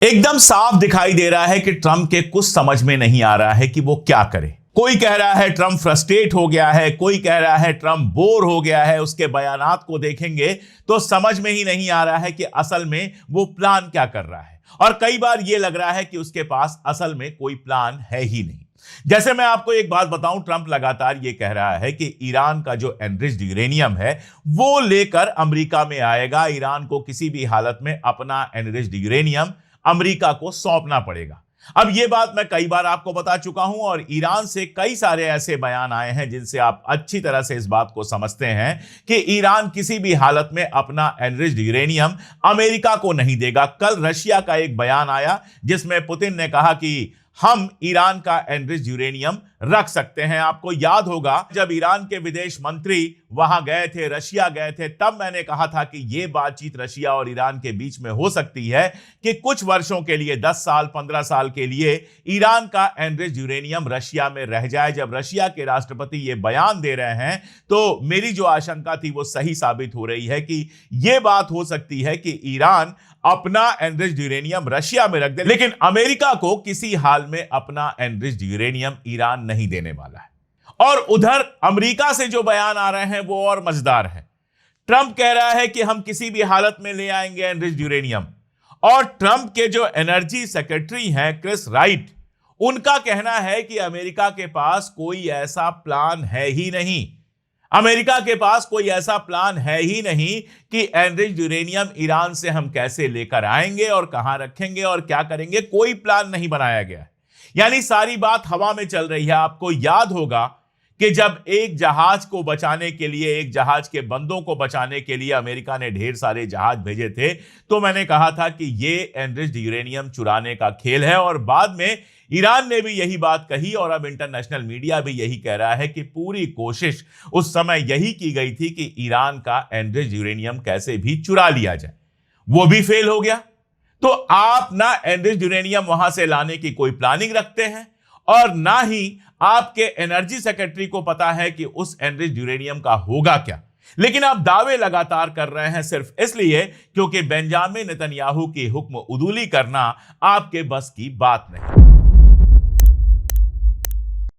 एकदम साफ दिखाई दे रहा है कि ट्रंप के कुछ समझ में नहीं आ रहा है कि वो क्या करे। कोई कह रहा है ट्रंप फ्रस्ट्रेट हो गया है, कोई कह रहा है ट्रंप बोर हो गया है। उसके बयानात को देखेंगे तो समझ में ही नहीं आ रहा है कि असल में वो प्लान क्या कर रहा है। और कई बार ये लग रहा है कि उसके पास असल में कोई प्लान है ही नहीं। जैसे मैं आपको एक बात बताऊं, ट्रंप लगातार ये कह रहा है कि ईरान का जो एनरिच्ड यूरेनियम है वो लेकर अमेरिका में आएगा। ईरान को किसी भी हालत में अपना एनरिच्ड यूरेनियम अमेरिका को सौंपना पड़ेगा। अब यह बात मैं कई बार आपको बता चुका हूं और ईरान से कई सारे ऐसे बयान आए हैं जिनसे आप अच्छी तरह से इस बात को समझते हैं कि ईरान किसी भी हालत में अपना एनरिच्ड यूरेनियम अमेरिका को नहीं देगा। कल रशिया का एक बयान आया जिसमें पुतिन ने कहा कि हम ईरान का एनरिच्ड यूरेनियम रख सकते हैं। आपको याद होगा जब ईरान के विदेश मंत्री वहां गए थे, रशिया गए थे, तब मैंने कहा था कि यह बातचीत रशिया और ईरान के बीच में हो सकती है कि कुछ वर्षों के लिए, 10 साल 15 साल के लिए ईरान का एनरिच्ड यूरेनियम रशिया में रह जाए। जब रशिया के राष्ट्रपति यह बयान दे रहे हैं तो मेरी जो आशंका थी वो सही साबित हो रही है कि यह बात हो सकती है कि ईरान अपना एनरिच्ड यूरेनियम रशिया में रख दे, लेकिन अमेरिका को किसी हाल में अपना एनरिच्ड यूरेनियम ईरान नहीं देने वाला है। और उधर अमेरिका से जो बयान आ रहे हैं वो और मजेदार है। ट्रंप कह रहा है कि हम किसी भी हालत में ले आएंगे एनरिच्ड यूरेनियम, और ट्रंप के जो एनर्जी सेक्रेटरी हैं क्रिस राइट, उनका कहना है कि अमेरिका के पास कोई ऐसा प्लान है ही नहीं। अमेरिका के पास कोई ऐसा प्लान है ही नहीं कि एनरिच्ड यूरेनियम ईरान से हम कैसे लेकर आएंगे और कहां रखेंगे और क्या करेंगे। कोई प्लान नहीं बनाया गया। यानी सारी बात हवा में चल रही है। आपको याद होगा कि जब एक जहाज को बचाने के लिए, एक जहाज के बंदों को बचाने के लिए अमेरिका ने ढेर सारे जहाज भेजे थे, तो मैंने कहा था कि यह एनरिच्ड यूरेनियम चुराने का खेल है। और बाद में ईरान ने भी यही बात कही और अब इंटरनेशनल मीडिया भी यही कह रहा है कि पूरी कोशिश उस समय यही की गई थी कि ईरान का एनरिच्ड यूरेनियम कैसे भी चुरा लिया जाए। वो भी फेल हो गया। तो आप ना एनरिच्ड यूरेनियम वहां से लाने की कोई प्लानिंग रखते हैं और ना ही आपके एनर्जी सेक्रेटरी को पता है कि उस एनरिच्ड यूरेनियम का होगा क्या। लेकिन आप दावे लगातार कर रहे हैं सिर्फ इसलिए क्योंकि बेंजामिन नेतन्याहू की हुक्म उदूली करना आपके बस की बात नहीं।